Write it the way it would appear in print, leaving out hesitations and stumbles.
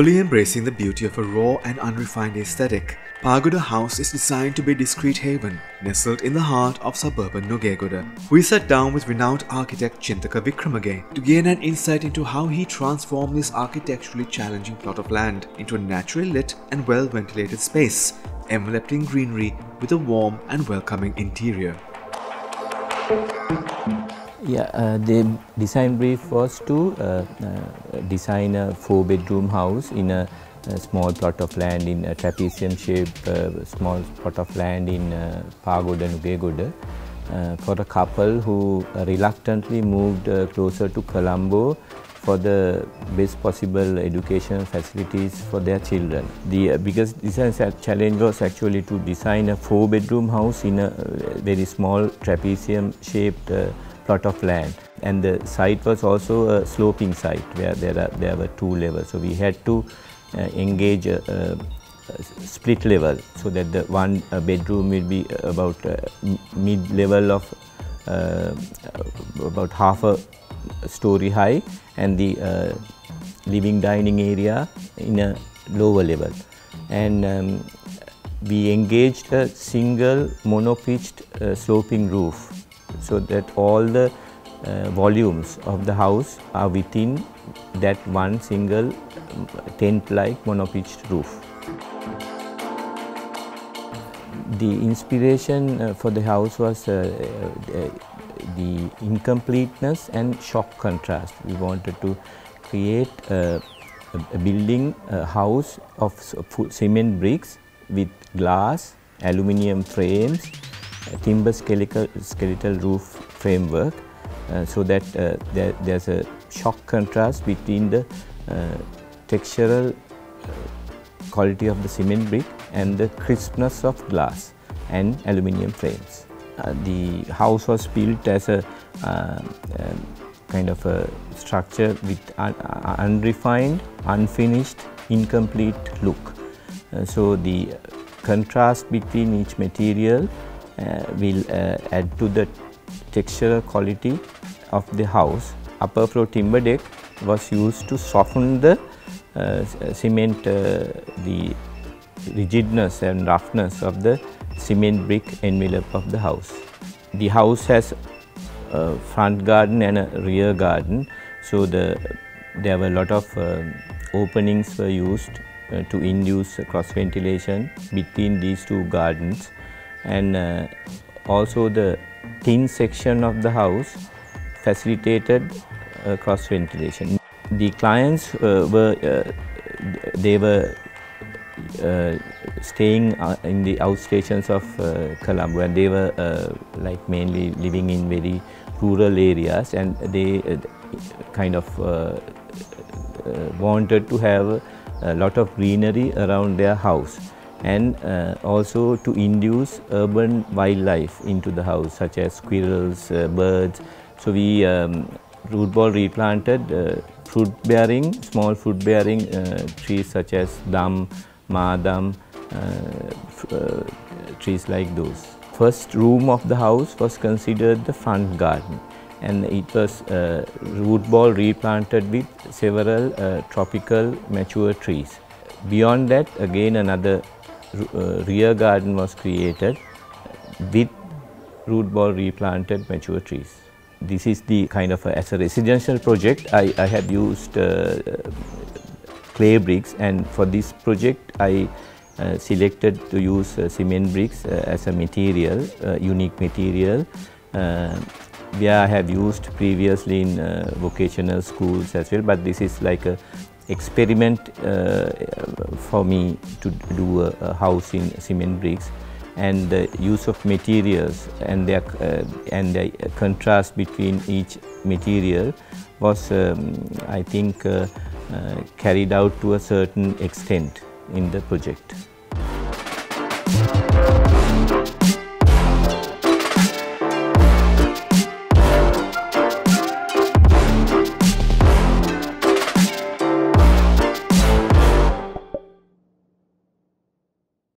Fully embracing the beauty of a raw and unrefined aesthetic, Pagoda House is designed to be a discreet haven, nestled in the heart of suburban Nugegoda. We sat down with renowned architect Chinthaka Wickramage to gain an insight into how he transformed this architecturally challenging plot of land into a naturally lit and well-ventilated space, enveloped in greenery with a warm and welcoming interior. The design brief was to design a 4-bedroom house in a small plot of land in a trapezium shaped small plot of land in Pagoda Nugegoda for a couple who reluctantly moved closer to Colombo for the best possible educational facilities for their children. The biggest design challenge was actually to design a 4-bedroom house in a very small trapezium shaped plot of land, and the site was also a sloping site where there were 2 levels. So we had to engage a split level so that the one bedroom will be about mid level of about half a story high, and the living dining area in a lower level. And we engaged a single mono-pitched sloping roof, so that all the volumes of the house are within that one single tent-like mono-pitched roof. The inspiration for the house was the incompleteness and shock contrast. We wanted to create a building, a house of cement bricks with glass, aluminium frames, timber skeletal roof framework, so that there's a shock contrast between the textural quality of the cement brick and the crispness of glass and aluminium frames. The house was built as a kind of a structure with unrefined, unfinished, incomplete look. So the contrast between each material will add to the textural quality of the house. Upper floor timber deck was used to soften the cement, the rigidness and roughness of the cement brick envelope of the house. The house has a front garden and a rear garden, so there were a lot of openings were used to induce cross ventilation between these 2 gardens, and also the thin section of the house facilitated cross ventilation. The clients were staying in the outstations of Colombo, and they were like mainly living in very rural areas, and they kind of wanted to have a lot of greenery around their house, and also to induce urban wildlife into the house, such as squirrels, birds. So we root ball replanted small fruit bearing trees such as dam, madam, trees like those. First room of the house was considered the front garden, and it was root ball replanted with several tropical mature trees. Beyond that, again another rear garden was created with root ball replanted mature trees. This is the kind of as a residential project I have used clay bricks, and for this project I selected to use cement bricks as a material, unique material, where I have used previously in vocational schools as well, but this is like a experiment for me to do a house in cement bricks, and the use of materials and the contrast between each material was I think carried out to a certain extent in the project.